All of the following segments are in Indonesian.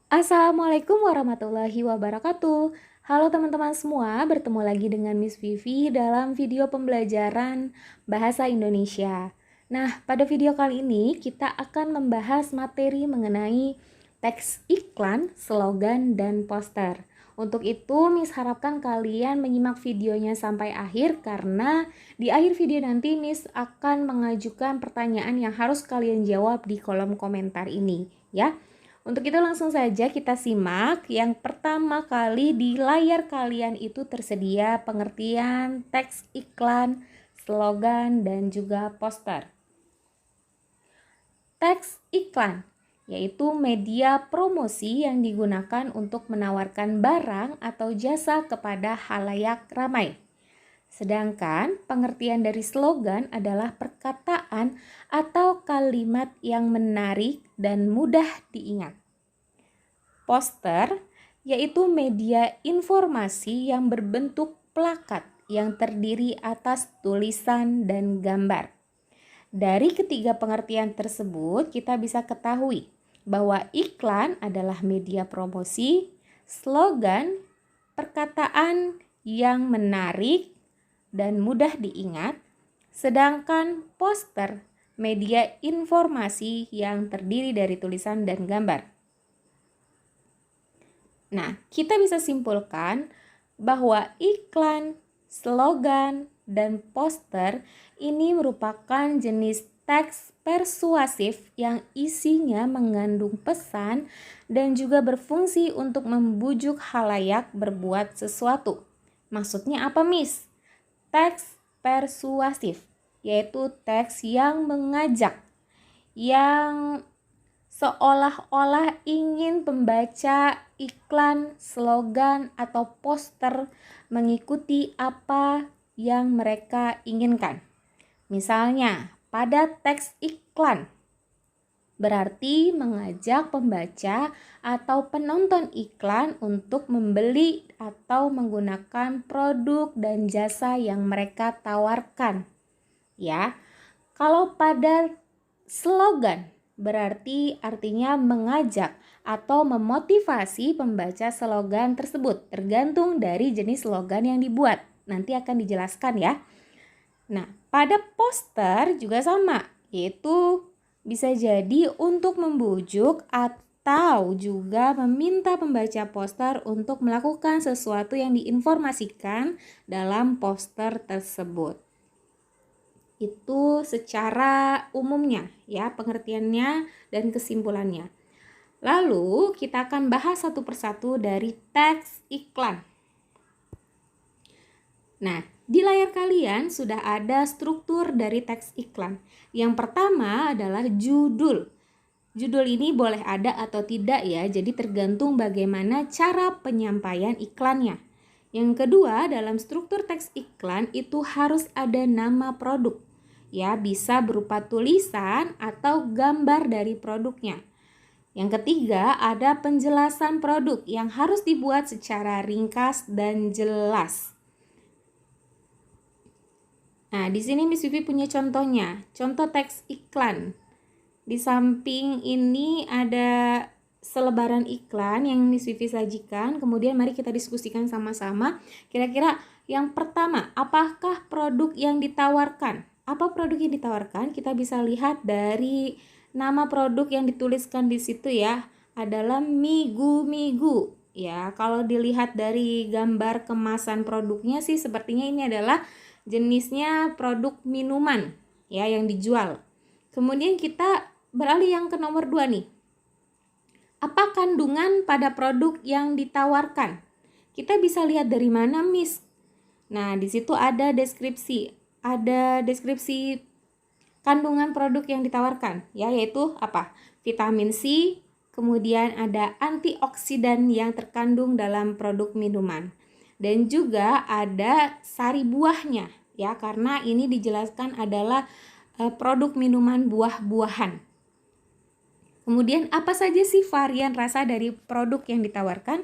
Assalamualaikum warahmatullahi wabarakatuh. Halo teman-teman semua, bertemu lagi dengan Miss Vivi dalam video pembelajaran Bahasa Indonesia. Nah, pada video kali ini kita akan membahas materi mengenai teks iklan, slogan, dan poster. Untuk itu, Miss harapkan kalian menyimak videonya sampai akhir karena di akhir video nanti Miss akan mengajukan pertanyaan yang harus kalian jawab di kolom komentar ini, ya. Untuk itu langsung saja kita simak. Yang pertama kali di layar kalian itu tersedia pengertian teks iklan, slogan, dan juga poster. Teks iklan yaitu media promosi yang digunakan untuk menawarkan barang atau jasa kepada khalayak ramai. Sedangkan pengertian dari slogan adalah perkataan atau kalimat yang menarik dan mudah diingat. Poster yaitu media informasi yang berbentuk plakat yang terdiri atas tulisan dan gambar. Dari ketiga pengertian tersebut, kita bisa ketahui bahwa iklan adalah media promosi, slogan, perkataan yang menarik dan mudah diingat, sedangkan poster media informasi yang terdiri dari tulisan dan gambar. Nah, kita bisa simpulkan bahwa iklan, slogan, dan poster ini merupakan jenis teks persuasif yang isinya mengandung pesan dan juga berfungsi untuk membujuk khalayak berbuat sesuatu. Maksudnya apa, Miss? Teks persuasif, yaitu teks yang mengajak, yang seolah-olah ingin pembaca iklan, slogan, atau poster mengikuti apa yang mereka inginkan. Misalnya, pada teks iklan berarti mengajak pembaca atau penonton iklan untuk membeli atau menggunakan produk dan jasa yang mereka tawarkan. Ya, kalau pada slogan berarti artinya mengajak atau memotivasi pembaca slogan tersebut, tergantung dari jenis slogan yang dibuat. Nanti akan dijelaskan ya. Nah, pada poster juga sama, yaitu bisa jadi untuk membujuk atau juga meminta pembaca poster untuk melakukan sesuatu yang diinformasikan dalam poster tersebut. Itu secara umumnya ya pengertiannya dan kesimpulannya. Lalu kita akan bahas satu persatu dari teks iklan. Nah, di layar kalian sudah ada struktur dari teks iklan. Yang pertama adalah judul. Judul ini boleh ada atau tidak ya, jadi tergantung bagaimana cara penyampaian iklannya. Yang kedua, dalam struktur teks iklan itu harus ada nama produk. Ya, bisa berupa tulisan atau gambar dari produknya. Yang ketiga, ada penjelasan produk yang harus dibuat secara ringkas dan jelas. Nah, di sini Miss Vivi punya contohnya. Contoh teks iklan. Di samping ini ada selebaran iklan yang Miss Vivi sajikan. Kemudian mari kita diskusikan sama-sama. Kira-kira yang pertama, apakah produk yang ditawarkan? Apa produk yang ditawarkan? Kita bisa lihat dari nama produk yang dituliskan di situ ya, adalah Migu-Migu. Ya, kalau dilihat dari gambar kemasan produknya sih sepertinya ini adalah jenisnya produk minuman ya yang dijual. Kemudian kita beralih yang ke nomor 2 nih. Apa kandungan pada produk yang ditawarkan? Kita bisa lihat dari mana, Miss? Nah, di situ ada deskripsi. Ada deskripsi kandungan produk yang ditawarkan, ya, yaitu apa? Vitamin C, kemudian ada antioksidan yang terkandung dalam produk minuman. Dan juga ada sari buahnya, ya, karena ini dijelaskan adalah produk minuman buah-buahan. Kemudian apa saja sih varian rasa dari produk yang ditawarkan?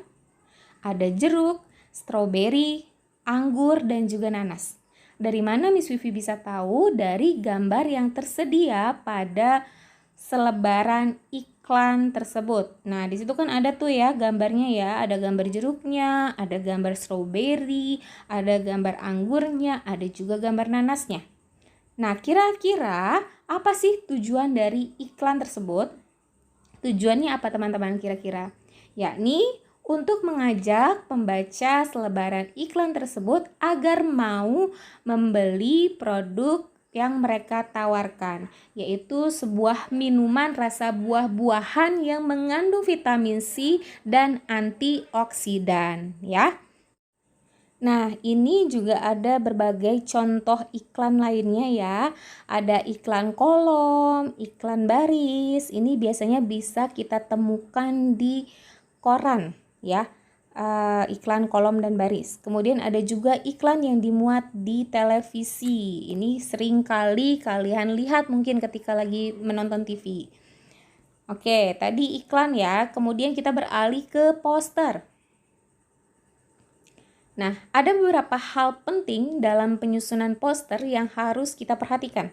Ada jeruk, stroberi, anggur, dan juga nanas. Dari mana Miss Vivi bisa tahu? Dari gambar yang tersedia pada selebaran iklan tersebut. Nah, di situ kan ada tuh ya gambarnya ya, ada gambar jeruknya, ada gambar strawberry, ada gambar anggurnya, ada juga gambar nanasnya. Nah, kira-kira apa sih tujuan dari iklan tersebut? Tujuannya apa teman-teman kira-kira? Yakni untuk mengajak pembaca selebaran iklan tersebut agar mau membeli produk yang mereka tawarkan, yaitu sebuah minuman rasa buah-buahan yang mengandung vitamin C dan antioksidan, ya. Nah, ini juga ada berbagai contoh iklan lainnya ya. Ada iklan kolom, iklan baris. Ini biasanya bisa kita temukan di koran ya. Iklan kolom dan baris. Kemudian ada juga iklan yang dimuat di televisi. Ini sering kali kalian lihat mungkin ketika lagi menonton TV. Oke, tadi iklan ya. Kemudian kita beralih ke poster. Nah, ada beberapa hal penting dalam penyusunan poster yang harus kita perhatikan.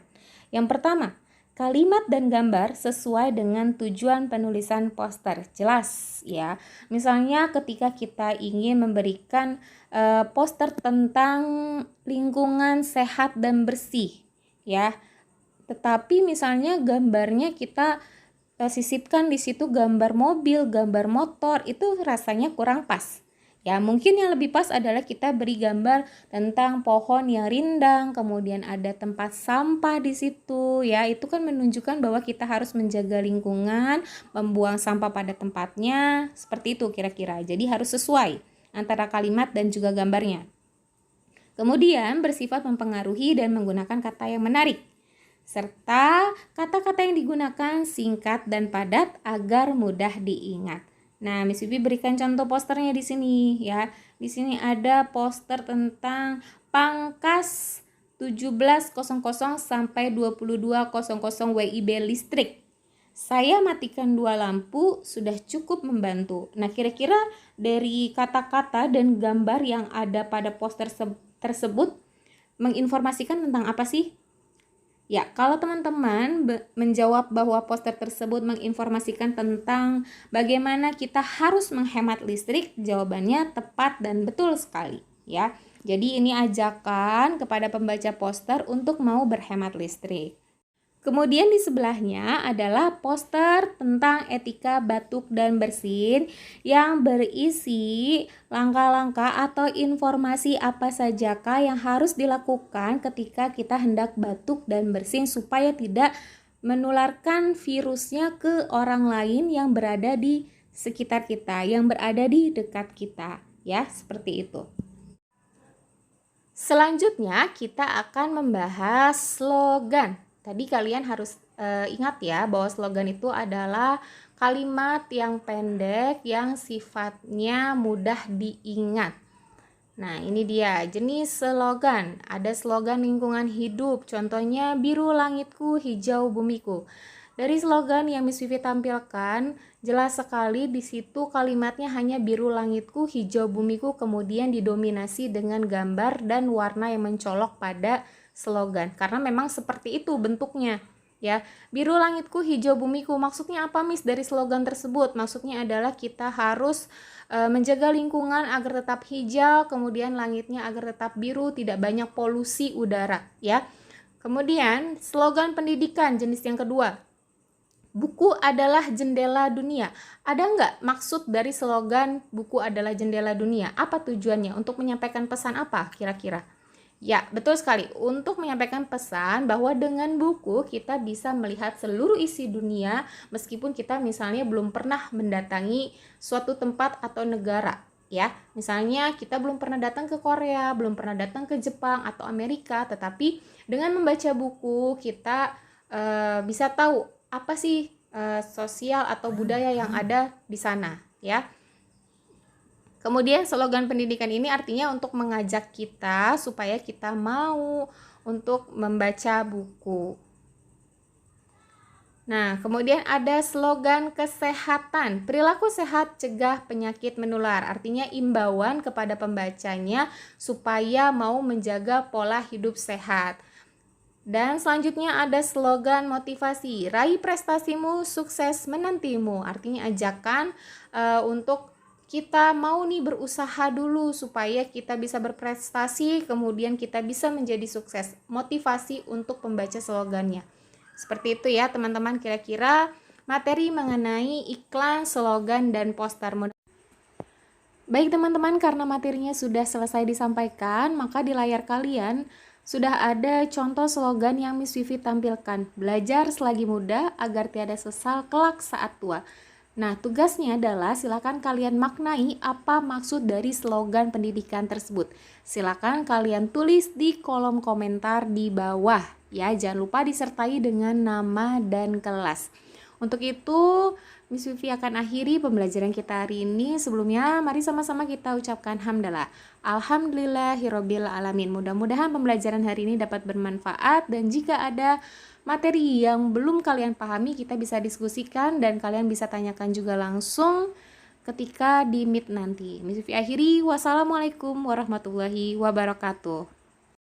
Yang pertama, kalimat dan gambar sesuai dengan tujuan penulisan poster. Jelas ya. Misalnya ketika kita ingin memberikan poster tentang lingkungan sehat dan bersih ya. Tetapi misalnya gambarnya kita sisipkan di situ gambar mobil, gambar motor, itu rasanya kurang pas. Ya, mungkin yang lebih pas adalah kita beri gambar tentang pohon yang rindang, kemudian ada tempat sampah di situ, ya. Itu kan menunjukkan bahwa kita harus menjaga lingkungan, membuang sampah pada tempatnya, seperti itu kira-kira. Jadi harus sesuai antara kalimat dan juga gambarnya. Kemudian bersifat mempengaruhi dan menggunakan kata yang menarik, serta kata-kata yang digunakan singkat dan padat agar mudah diingat. Nah, Miss Vivi berikan contoh posternya di sini ya. Di sini ada poster tentang pangkas 17.00 sampai 22.00 WIB listrik. Saya matikan 2 lampu sudah cukup membantu. Nah, kira-kira dari kata-kata dan gambar yang ada pada poster tersebut menginformasikan tentang apa sih? Ya, kalau teman-teman menjawab bahwa poster tersebut menginformasikan tentang bagaimana kita harus menghemat listrik, jawabannya tepat dan betul sekali, ya. Jadi ini ajakan kepada pembaca poster untuk mau berhemat listrik. Kemudian di sebelahnya adalah poster tentang etika batuk dan bersin yang berisi langkah-langkah atau informasi apa sajakah yang harus dilakukan ketika kita hendak batuk dan bersin supaya tidak menularkan virusnya ke orang lain yang berada di sekitar kita, yang berada di dekat kita, ya, seperti itu. Selanjutnya kita akan membahas slogan. Tadi kalian harus ingat ya bahwa slogan itu adalah kalimat yang pendek yang sifatnya mudah diingat. Nah, ini dia jenis slogan. Ada slogan lingkungan hidup, contohnya biru langitku, hijau bumiku. Dari slogan yang Miss Vivi tampilkan, jelas sekali di situ kalimatnya hanya biru langitku, hijau bumiku, kemudian didominasi dengan gambar dan warna yang mencolok pada slogan. Karena memang seperti itu bentuknya. Ya, biru langitku, hijau bumiku. Maksudnya apa, Miss, dari slogan tersebut? Maksudnya adalah kita harus menjaga lingkungan agar tetap hijau, kemudian langitnya agar tetap biru, tidak banyak polusi udara, ya. Kemudian slogan pendidikan jenis yang kedua. Buku adalah jendela dunia. Ada nggak maksud dari slogan buku adalah jendela dunia? Apa tujuannya? Untuk menyampaikan pesan apa kira-kira? Ya, betul sekali. Untuk menyampaikan pesan bahwa dengan buku kita bisa melihat seluruh isi dunia meskipun kita misalnya belum pernah mendatangi suatu tempat atau negara. Ya, misalnya kita belum pernah datang ke Korea, belum pernah datang ke Jepang atau Amerika, tetapi dengan membaca buku kita bisa tahu apa sih sosial atau budaya yang ada di sana, ya. Kemudian slogan pendidikan ini artinya untuk mengajak kita supaya kita mau untuk membaca buku. Nah, kemudian ada slogan kesehatan, perilaku sehat cegah penyakit menular. Artinya imbauan kepada pembacanya supaya mau menjaga pola hidup sehat. Dan selanjutnya ada slogan motivasi, raih prestasimu, sukses menantimu. Artinya ajakan untuk kita mau nih berusaha dulu supaya kita bisa berprestasi, kemudian kita bisa menjadi sukses. Motivasi untuk pembaca slogannya. Seperti itu ya teman-teman, kira-kira materi mengenai iklan, slogan, dan poster. Baik teman-teman, karena materinya sudah selesai disampaikan, maka di layar kalian sudah ada contoh slogan yang Miss Vivi tampilkan. Belajar selagi muda agar tiada sesal kelak saat tua. Nah, tugasnya adalah silakan kalian maknai apa maksud dari slogan pendidikan tersebut. Silakan kalian tulis di kolom komentar di bawah ya. Jangan lupa disertai dengan nama dan kelas. Untuk itu, Miss Vivi akan akhiri pembelajaran kita hari ini. Sebelumnya, mari sama-sama kita ucapkan hamdalah. Alhamdulillahirabbil alamin. Mudah-mudahan pembelajaran hari ini dapat bermanfaat, dan jika ada materi yang belum kalian pahami, kita bisa diskusikan dan kalian bisa tanyakan juga langsung ketika di Meet nanti. Miss Vivi akhiri. Wassalamualaikum warahmatullahi wabarakatuh.